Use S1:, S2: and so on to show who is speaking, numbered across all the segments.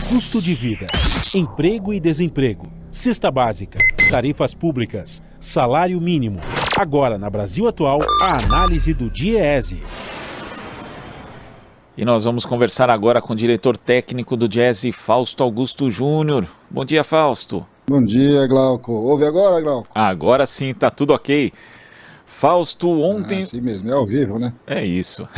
S1: Custo de vida, emprego e desemprego, cesta básica, tarifas públicas, salário mínimo. Agora, na Brasil Atual, a análise do DIEESE.
S2: E nós vamos conversar agora com o diretor técnico do DIEESE, Fausto Augusto Júnior. Bom dia, Fausto.
S3: Bom dia, Glauco. Ouve agora, Glauco?
S2: Agora sim, tá tudo ok. Fausto, ontem...
S3: Assim mesmo, é ao vivo, né?
S2: É isso.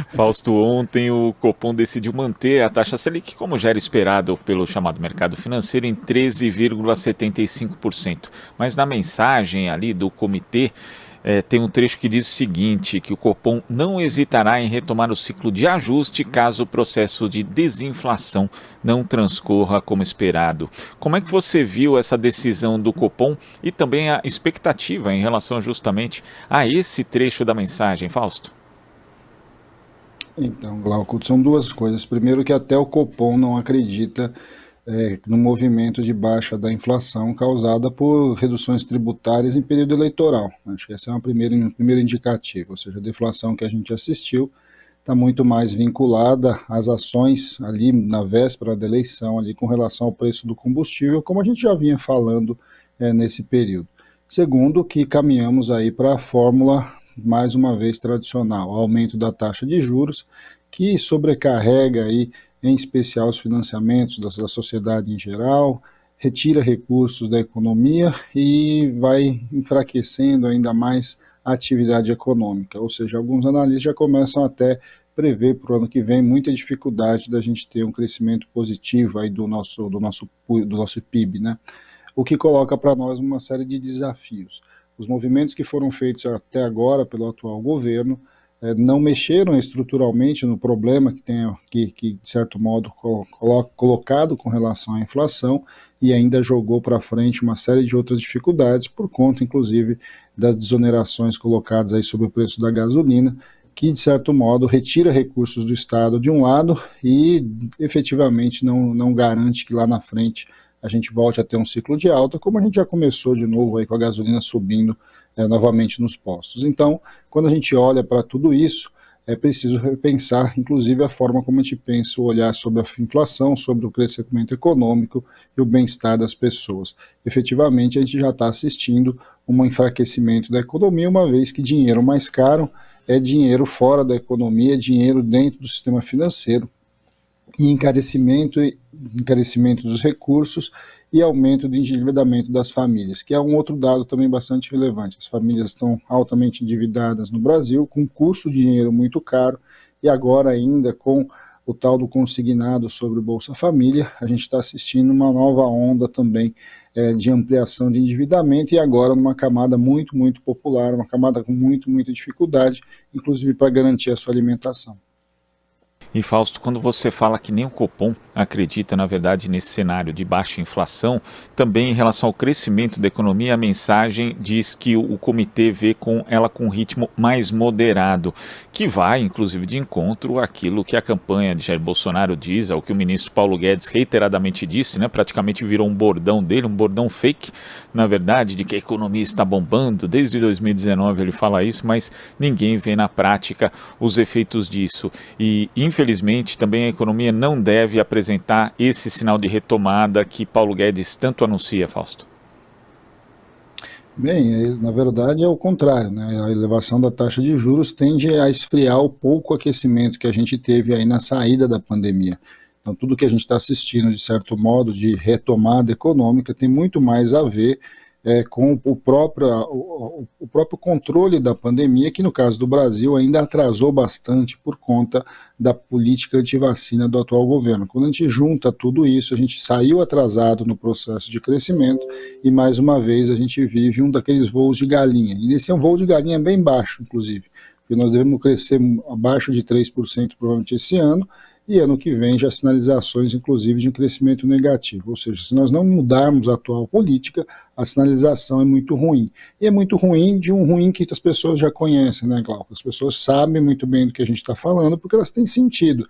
S2: Fausto, ontem o Copom decidiu manter a taxa Selic, como já era esperado pelo chamado mercado financeiro, em 13,75%. Mas na mensagem ali do comitê, tem um trecho que diz o seguinte, que o Copom não hesitará em retomar o ciclo de ajuste caso o processo de desinflação não transcorra como esperado. Como é que você viu essa decisão do Copom e também a expectativa em relação justamente a esse trecho da mensagem, Fausto?
S3: Então, Glauco, são duas coisas. Primeiro que até o Copom não acredita no movimento de baixa da inflação causada por reduções tributárias em período eleitoral. Acho que esse é um primeiro indicativo, ou seja, a deflação que a gente assistiu está muito mais vinculada às ações ali na véspera da eleição, ali com relação ao preço do combustível, como a gente já vinha falando nesse período. Segundo, que caminhamos aí para a fórmula, mais uma vez tradicional, o aumento da taxa de juros, que sobrecarrega aí em especial os financiamentos da sociedade em geral, retira recursos da economia e vai enfraquecendo ainda mais a atividade econômica. Ou seja, alguns analistas já começam até prever para o ano que vem muita dificuldade da gente ter um crescimento positivo aí do nosso PIB, né? O que coloca para nós uma série de desafios. Os movimentos que foram feitos até agora pelo atual governo não mexeram estruturalmente no problema que de certo modo, colocado com relação à inflação e ainda jogou para frente uma série de outras dificuldades por conta, inclusive, das desonerações colocadas aí sobre o preço da gasolina, que, de certo modo, retira recursos do Estado de um lado e efetivamente não garante que lá na frente a gente volte a ter um ciclo de alta, como a gente já começou de novo aí com a gasolina subindo novamente nos postos. Então, quando a gente olha para tudo isso, é preciso repensar, inclusive, a forma como a gente pensa o olhar sobre a inflação, sobre o crescimento econômico e o bem-estar das pessoas. Efetivamente, a gente já está assistindo um enfraquecimento da economia, uma vez que dinheiro mais caro é dinheiro fora da economia, é dinheiro dentro do sistema financeiro, e encarecimento dos recursos e aumento do endividamento das famílias, que é um outro dado também bastante relevante. As famílias estão altamente endividadas no Brasil, com custo de dinheiro muito caro, e agora ainda com o tal do consignado sobre o Bolsa Família, a gente está assistindo uma nova onda também de ampliação de endividamento, e agora numa camada muito, muito popular, uma camada com muita dificuldade, inclusive para garantir a sua alimentação.
S2: E Fausto, quando você fala que nem o Copom acredita, na verdade, nesse cenário de baixa inflação, também em relação ao crescimento da economia, a mensagem diz que o comitê vê ela com um ritmo mais moderado, que vai, inclusive, de encontro àquilo que a campanha de Jair Bolsonaro diz, ao que o ministro Paulo Guedes reiteradamente disse, né, praticamente virou um bordão dele, um bordão fake, na verdade, de que a economia está bombando. Desde 2019 ele fala isso, mas ninguém vê na prática os efeitos disso. E, infelizmente, também a economia não deve apresentar esse sinal de retomada que Paulo Guedes tanto anuncia, Fausto.
S3: Bem, na verdade é o contrário, né? A elevação da taxa de juros tende a esfriar o pouco aquecimento que a gente teve aí na saída da pandemia. Então, tudo que a gente está assistindo, de certo modo, de retomada econômica, tem muito mais a ver com o próprio controle da pandemia, que no caso do Brasil ainda atrasou bastante por conta da política antivacina do atual governo. Quando a gente junta tudo isso, a gente saiu atrasado no processo de crescimento e mais uma vez a gente vive um daqueles voos de galinha. E esse é um voo de galinha bem baixo, inclusive, porque nós devemos crescer abaixo de 3% provavelmente esse ano, e ano que vem já sinalizações, inclusive, de um crescimento negativo. Ou seja, se nós não mudarmos a atual política, a sinalização é muito ruim. E é muito ruim de um ruim que as pessoas já conhecem, né, Glauco? As pessoas sabem muito bem do que a gente está falando, porque elas têm sentido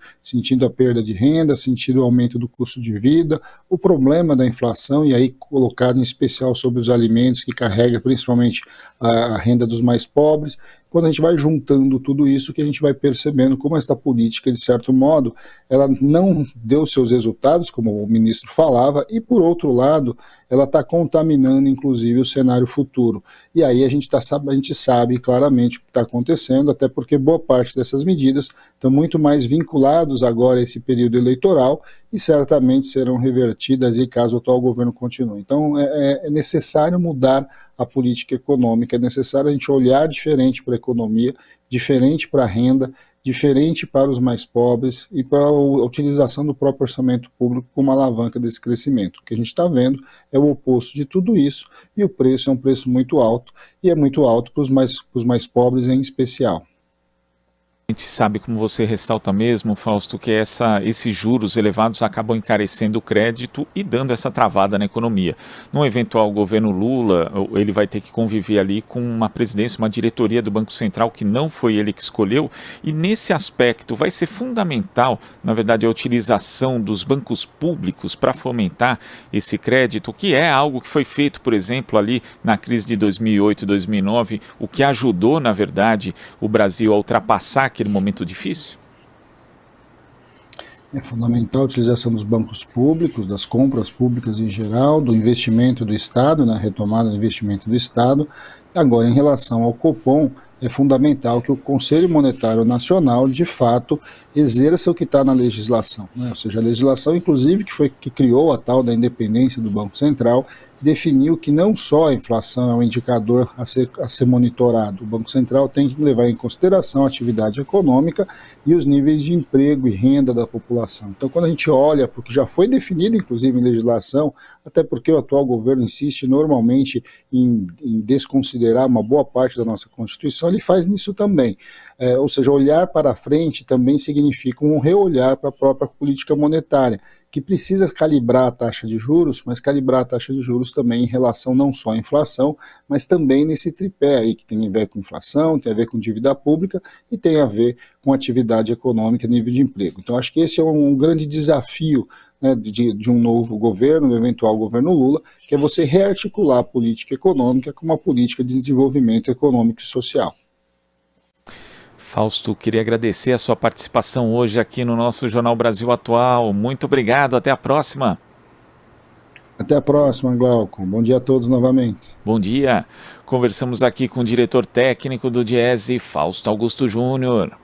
S3: a perda de renda, sentido o aumento do custo de vida, o problema da inflação, e aí colocado em especial sobre os alimentos, que carrega principalmente a renda dos mais pobres. Quando a gente vai juntando tudo isso, que a gente vai percebendo como esta política, de certo modo, ela não deu seus resultados, como o ministro falava, e por outro lado, ela está contaminando, inclusive, o cenário futuro. E aí a gente sabe claramente o que está acontecendo, até porque boa parte dessas medidas estão muito mais vinculados agora a esse período eleitoral e certamente serão revertidas aí caso o atual governo continue. Então é necessário mudar a política econômica, é necessário a gente olhar diferente para a economia, diferente para a renda, diferente para os mais pobres e para a utilização do próprio orçamento público como alavanca desse crescimento. O que a gente está vendo é o oposto de tudo isso, e o preço é um preço muito alto, e é muito alto para os mais pobres em especial.
S2: A gente sabe, como você ressalta mesmo, Fausto, que esses juros elevados acabam encarecendo o crédito e dando essa travada na economia. No eventual governo Lula, ele vai ter que conviver ali com uma presidência, uma diretoria do Banco Central que não foi ele que escolheu, e nesse aspecto vai ser fundamental, na verdade, a utilização dos bancos públicos para fomentar esse crédito, que é algo que foi feito, por exemplo, ali na crise de 2008 e 2009, o que ajudou, na verdade, o Brasil a ultrapassar aquele momento difícil?
S3: É fundamental a utilização dos bancos públicos, das compras públicas em geral, do investimento do Estado, na retomada do investimento do Estado. Agora, em relação ao Copom, é fundamental que o Conselho Monetário Nacional, de fato, exerça o que está na legislação, né? Ou seja, a legislação, inclusive, que criou a tal da independência do Banco Central, definiu que não só a inflação é um indicador a ser monitorado. O Banco Central tem que levar em consideração a atividade econômica e os níveis de emprego e renda da população. Então, quando a gente olha para o que já foi definido, inclusive em legislação, até porque o atual governo insiste normalmente em desconsiderar uma boa parte da nossa Constituição, ele faz nisso também. Ou seja, olhar para frente também significa um reolhar para a própria política monetária, que precisa calibrar a taxa de juros, mas calibrar a taxa de juros também em relação não só à inflação, mas também nesse tripé aí, que tem a ver com inflação, tem a ver com dívida pública e tem a ver com atividade econômica e nível de emprego. Então, acho que esse é um grande desafio, né, de um novo governo, do eventual governo Lula, que é você rearticular a política econômica com uma política de desenvolvimento econômico e social.
S2: Fausto, queria agradecer a sua participação hoje aqui no nosso Jornal Brasil Atual. Muito obrigado, até a próxima.
S3: Até a próxima, Glauco. Bom dia a todos novamente.
S2: Bom dia. Conversamos aqui com o diretor técnico do Diese, Fausto Augusto Júnior.